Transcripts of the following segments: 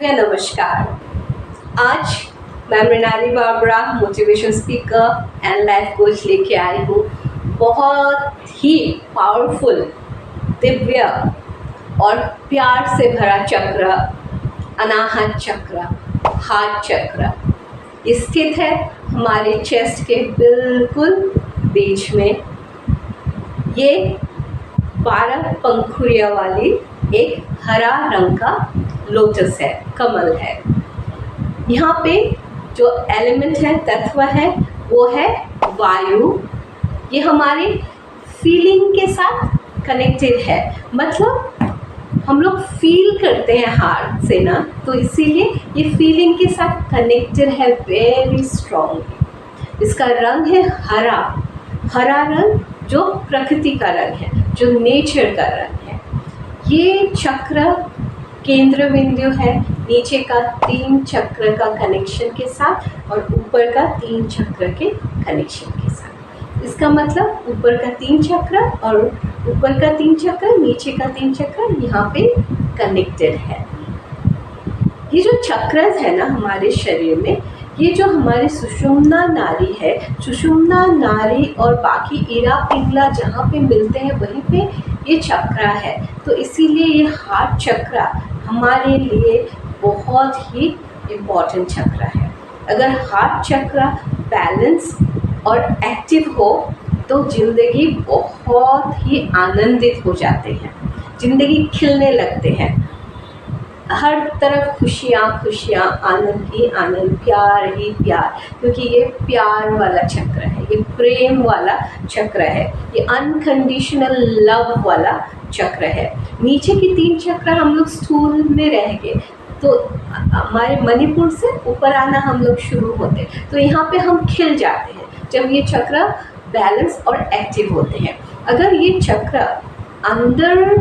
नमस्कार। आज मैं Mrinali Babra motivation speaker and life coach लेके आई हूँ। बहुत ही पावरफुल, दिव्य और प्यार से भरा चक्र, अनाहत चक्र, हार्ट चक्र स्थित है हमारे चेस्ट के बिल्कुल बीच में। ये 12 पंखुड़ियों वाली एक हरा रंग का लोटस है, कमल है। यहाँ पे जो एलिमेंट है, तत्व है, वो है वायु। ये हमारे फीलिंग के साथ कनेक्टेड है, मतलब हम लोग फील करते हैं हार्ट से ना, तो इसीलिए ये फीलिंग के साथ कनेक्टेड है वेरी स्ट्रॉन्ग। इसका रंग है हरा। हरा रंग जो प्रकृति का रंग है, जो नेचर का रंग है। ये चक्र केंद्र बिंदु है नीचे का 3 चक्र का कनेक्शन के साथ और ऊपर का 3 चक्र के कनेक्शन के साथ। इसका मतलब ऊपर का 3 चक्र और ऊपर का 3 चक्र, नीचे का 3 चक्र यहाँ पे कनेक्टेड है। ये जो चक्र है ना हमारे शरीर में, ये जो हमारे सुषुम्ना नाड़ी है, सुषुम्ना नाड़ी और बाकी ईरा पिंगला जहाँ पे मिलते हैं वहीं पे ये चक्र है। तो इसीलिए ये हार्ट चक्र हमारे लिए बहुत ही इम्पॉर्टेंट चक्र है। अगर हार्ट चक्र बैलेंस और एक्टिव हो तो ज़िंदगी बहुत ही आनंदित हो जाते हैं, ज़िंदगी खिलने लगते हैं, हर तरफ खुशियाँ खुशियाँ, आनंद ही आनंद, प्यार ही प्यार, क्योंकि ये प्यार वाला चक्र है, ये प्रेम वाला चक्र है, ये अनकंडीशनल लव वाला चक्र है। नीचे की 3 चक्र हम लोग स्थूल में रह गए, तो हमारे मणिपुर से ऊपर आना हम लोग शुरू होते, तो यहाँ पे हम खिल जाते हैं जब ये चक्र बैलेंस और एक्टिव होते हैं। अगर ये चक्र अंदर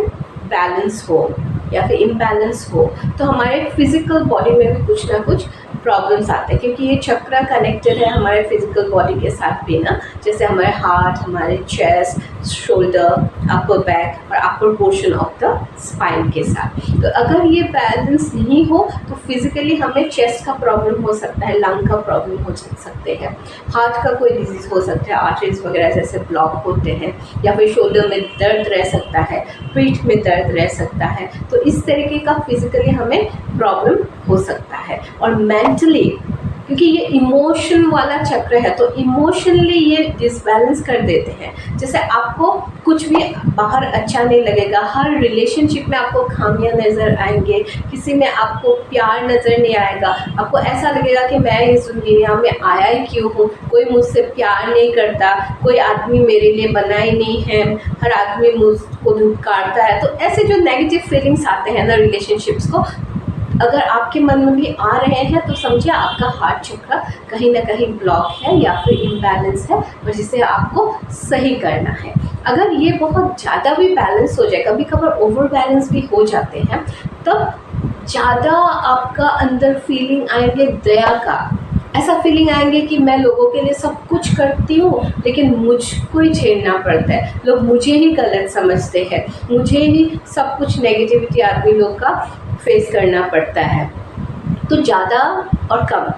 बैलेंस हो या फिर इम्बैलेंस हो तो हमारे फिजिकल बॉडी में भी कुछ ना कुछ प्रॉब्लम्स आते हैं, क्योंकि ये चक्र कनेक्टेड है हमारे फिजिकल बॉडी के साथ भी ना, जैसे हमारे हार्ट, हमारे चेस्ट, शोल्डर, अपर बैक और upper portion of the spine के साथ। तो अगर ये बैलेंस नहीं हो तो फिजिकली हमें चेस्ट का प्रॉब्लम हो सकता है, लंग का प्रॉब्लम हो सकते हैं, हार्ट का कोई डिजीज़ हो सकता है, आर्टरीज वगैरह जैसे ब्लॉक होते हैं, या फिर शोल्डर में दर्द रह सकता है, पीठ में दर्द रह सकता है। तो इस तरीके का फिजिकली हमें प्रॉब्लम हो सकता है। और मेंटली, क्योंकि ये इमोशन वाला चक्र है, तो इमोशनली ये डिसबैलेंस कर देते हैं। जैसे आपको कुछ भी बाहर अच्छा नहीं लगेगा, हर रिलेशनशिप में आपको खामियां नज़र आएंगे, किसी में आपको प्यार नज़र नहीं आएगा, आपको ऐसा लगेगा कि मैं इस दुनिया में आया ही क्यों हूँ, कोई मुझसे प्यार नहीं करता, कोई आदमी मेरे लिए बना ही नहीं है, हर आदमी मुझको धुतकारता है। तो ऐसे जो नेगेटिव फीलिंग्स आते हैं ना रिलेशनशिप्स को, अगर आपके मन में भी आ रहे हैं तो समझिए आपका हार्ट चक्र कहीं ना कहीं ब्लॉक है या फिर इम्बैलेंस है, और जिसे आपको सही करना है। अगर ये बहुत ज़्यादा भी बैलेंस हो जाए, कभी कभार ओवर बैलेंस भी हो जाते हैं, तब ज़्यादा आपका अंदर फीलिंग आएंगे दया का, ऐसा फीलिंग आएंगे कि मैं लोगों के लिए सब कुछ करती हूँ लेकिन मुझको ही झेलना पड़ता है, लोग मुझे ही गलत समझते हैं, मुझे ही सब कुछ नेगेटिविटी आदमी लोग का फेस करना पड़ता है। तो ज़्यादा और कम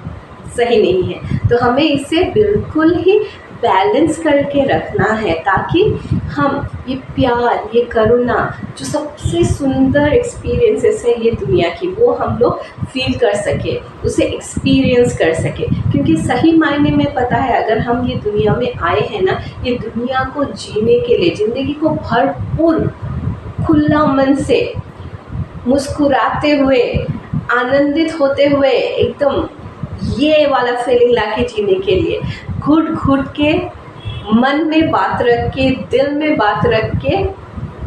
सही नहीं है, तो हमें इसे बिल्कुल ही बैलेंस करके रखना है, ताकि हम ये प्यार, ये करुणा, जो सबसे सुंदर एक्सपीरियंसेस है ये दुनिया की, वो हम लोग फील कर सके, उसे एक्सपीरियंस कर सके। क्योंकि सही मायने में पता है, अगर हम ये दुनिया में आए हैं ना, ये दुनिया को जीने के लिए, ज़िंदगी को भरपूर खुला मन से, मुस्कुराते हुए, आनंदित होते हुए, एकदम ये वाला फीलिंग लाके जीने के लिए, घुट घुट के, मन में बात रख के, दिल में बात रख के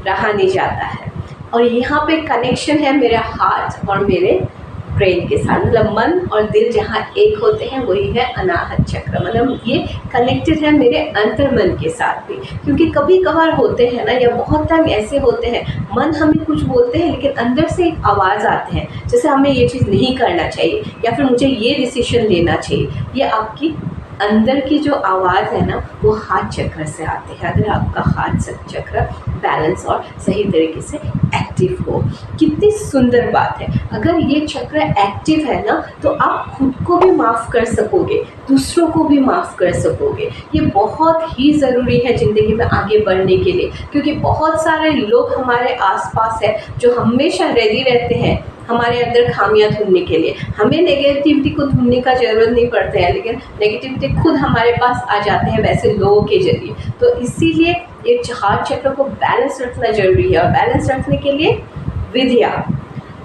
रहा नहीं जाता है। और यहाँ पे कनेक्शन है मेरे हार्ट और मेरे ब्रेन के साथ, मतलब मन और दिल जहाँ एक होते हैं वही है अनाहत चक्र, मतलब ये कनेक्टेड है मेरे अंतर्मन के साथ भी। क्योंकि कभी कभार होते हैं ना, या बहुत टाइम ऐसे होते हैं, मन हमें कुछ बोलते हैं लेकिन अंदर से एक आवाज़ आते हैं, जैसे हमें ये चीज़ नहीं करना चाहिए या फिर मुझे ये डिसीजन लेना चाहिए। ये आपकी अंदर की जो आवाज़ है ना वो हार्ट चक्र से आती है। अगर आपका हार्ट चक्र बैलेंस और सही तरीके से एक्टिव हो, कितनी सुंदर बात है। अगर ये चक्र एक्टिव है ना तो आप खुद को भी माफ़ कर सकोगे, दूसरों को भी माफ़ कर सकोगे। ये बहुत ही ज़रूरी है ज़िंदगी में आगे बढ़ने के लिए, क्योंकि बहुत सारे लोग हमारे आसपास है जो हमेशा रेडी रहते हैं हमारे अंदर खामियां ढूंढने के लिए। हमें नेगेटिविटी को ढूंढने का ज़रूरत नहीं पड़ता है, लेकिन नेगेटिविटी खुद हमारे पास आ जाते हैं वैसे लोगों के जरिए। तो इसीलिए ये हार्ट चक्र को बैलेंस रखना ज़रूरी है। और बैलेंस रखने के लिए विधियाँ,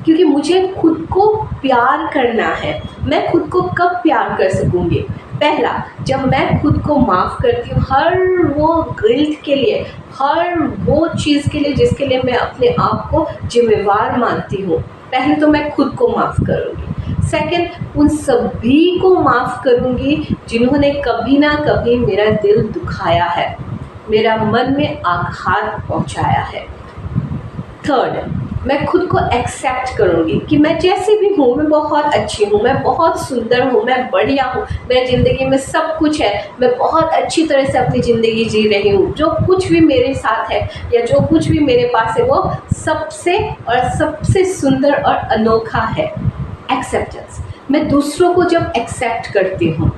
क्योंकि मुझे खुद को प्यार करना है। मैं खुद को कब प्यार कर सकूँगी? पहला, जब मैं खुद को माफ़ करती हूँ हर वो गिल्ट के लिए, हर वो चीज़ के लिए जिसके लिए मैं अपने आप को जिम्मेवार मानती हूँ। पहले तो मैं खुद को माफ़ करूँगी। सेकंड, उन सभी को माफ़ करूँगी जिन्होंने कभी ना कभी मेरा दिल दुखाया है, मेरा मन में आघात पहुँचाया है। थर्ड, मैं खुद को एक्सेप्ट करूँगी कि मैं जैसे भी हूँ, मैं बहुत अच्छी हूँ, मैं बहुत सुंदर हूँ, मैं बढ़िया हूँ, मेरी ज़िंदगी में सब कुछ है, मैं बहुत अच्छी तरह से अपनी ज़िंदगी जी रही हूँ। जो कुछ भी मेरे साथ है या जो कुछ भी मेरे पास है वो सबसे सुंदर और अनोखा है। एक्सेप्टेंस, मैं दूसरों को जब एक्सेप्ट करती हूँ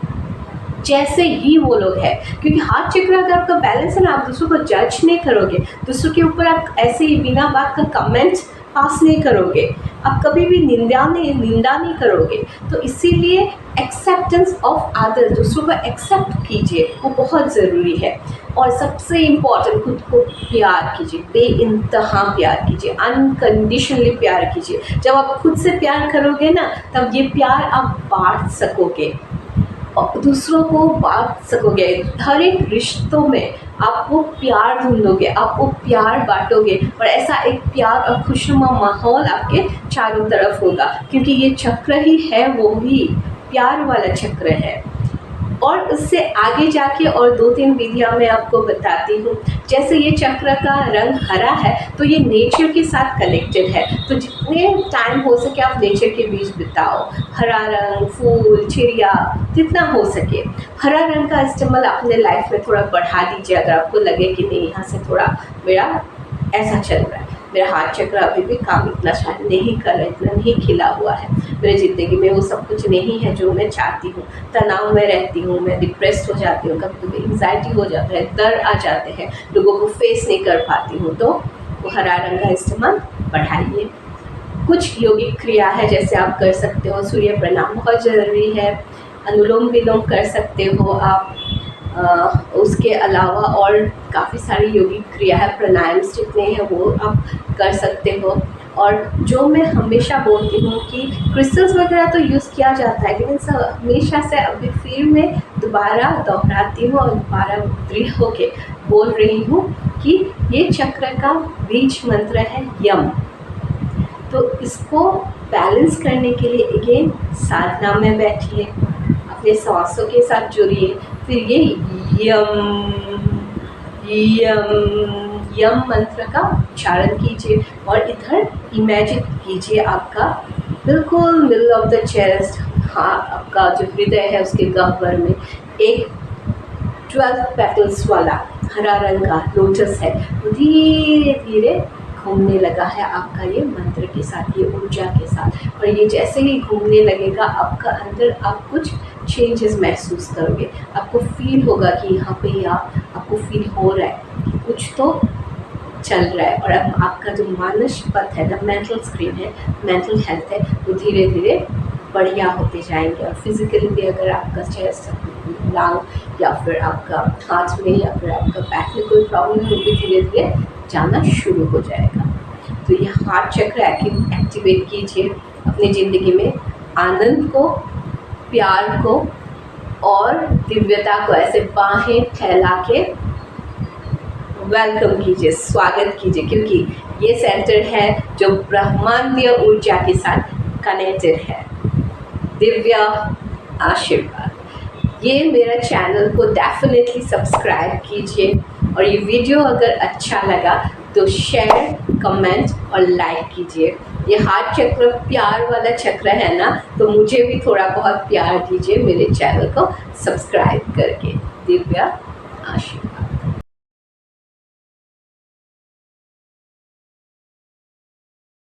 जैसे ही वो लोग हैं, क्योंकि हार्ट चक्र अगर आपका बैलेंस है ना, आप दूसरों को जज नहीं करोगे, दूसरों के ऊपर आप ऐसे ही बिना बात का कमेंट पास नहीं करोगे, आप कभी भी निंदा नहीं करोगे। तो इसीलिए एक्सेप्टेंस ऑफ अदर, दूसरों को एक्सेप्ट कीजिए, वो बहुत ज़रूरी है। और सबसे इम्पॉर्टेंट, खुद को प्यार कीजिए, बेइंतहा प्यार कीजिए, अनकंडीशनली प्यार कीजिए। जब आप खुद से प्यार करोगे ना, तब ये प्यार आप बांट सकोगे और दूसरों को बांट सकोगे। हर एक रिश्तों में आप वो प्यार ढूंढोगे, आप वो प्यार बांटोगे और ऐसा एक प्यार और खुशनुमा माहौल आपके चारों तरफ होगा, क्योंकि ये चक्र ही है, वो ही प्यार वाला चक्र है। और उससे आगे जाके और 2-3 विधियाँ मैं आपको बताती हूँ। जैसे ये चक्र का रंग हरा है तो ये नेचर के साथ कनेक्टेड है, तो जितने टाइम हो सके आप नेचर के बीच बिताओ। हरा रंग, फूल, चिड़िया, जितना हो सके हरा रंग का इस्तेमाल अपने लाइफ में थोड़ा बढ़ा दीजिए। अगर आपको लगे कि नहीं, यहाँ से थोड़ा मेरा ऐसा चल रहा है, मेरा हार्ट चक्र अभी भी काम इतना शायद नहीं कर रहा है, इतना नहीं खिला हुआ है, मेरी ज़िंदगी में वो सब कुछ नहीं है जो मैं चाहती हूँ, तनाव में रहती हूँ, मैं डिप्रेस्ड हो जाती हूँ, कभी कभी एंग्जाइटी हो जाता है, डर आ जाते हैं, लोगों को फेस नहीं कर पाती हूँ, तो वो हरा रंग का इस्तेमाल बढ़ाइए। कुछ योगिक क्रिया है जैसे आप कर सकते हो, सूर्य प्रणाम बहुत ज़रूरी है, अनुलोम विलोम कर सकते हो आप। उसके अलावा और काफ़ी सारी योगिक क्रिया है, प्राणायाम जितने हैं वो आप कर सकते हो। और जो मैं हमेशा बोलती हूँ कि क्रिस्टल्स वगैरह तो यूज़ किया जाता है, लेकिन हमेशा से अभी फिर मैं दोबारा दोहराती हूँ और दोबारा दृढ़ होके बोल रही हूँ कि ये चक्र का बीज मंत्र है यम। तो इसको बैलेंस करने के लिए अगेन साधना में बैठिए, अपने सांसों के साथ जुड़िए, फिर ये यम यम यम मंत्र का उच्चारण कीजिए और इधर इमेजिन कीजिए आपका बिल्कुल मिडल ऑफ द चेस्ट, हाँ आपका जो हृदय है उसके गह्वर में एक 12 पेटल्स वाला हरा रंग का लोटस है, वो धीरे धीरे घूमने लगा है आपका ये मंत्र के साथ, ये ऊर्जा के साथ। और ये जैसे ही घूमने लगेगा आपका अंदर आप कुछ चेंजेस महसूस करोगे, आपको फील होगा कि यहाँ पे आपको फील हो रहा है कि कुछ तो चल रहा है। और अब आपका जो मानस पथ है ना, मेंटल स्क्रीन है, मेंटल हेल्थ है, वो धीरे धीरे बढ़िया होते जाएंगे। और फिजिकली भी अगर आपका चेस्ट, लांग या फिर आपका हाथ में या फिर आपका बैक में कोई प्रॉब्लम है, वो भी धीरे धीरे जाना शुरू हो जाएगा। तो ये हार्ट चक्र एक्टिवेट कीजिए, अपनी ज़िंदगी में आनंद को, प्यार को और दिव्यता को ऐसे बाहें फैला के वेलकम कीजिए, स्वागत कीजिए, क्योंकि ये सेंटर है जो ब्रह्मांडीय ऊर्जा के साथ कनेक्टेड है। दिव्य आशीर्वाद। ये मेरा चैनल को डेफिनेटली सब्सक्राइब कीजिए और ये वीडियो अगर अच्छा लगा तो शेयर, कमेंट और लाइक कीजिए। ये हार्ट चक्र प्यार वाला चक्र है ना, तो मुझे भी थोड़ा बहुत प्यार दीजिए मेरे चैनल को सब्सक्राइब करके। दिव्या आशीष।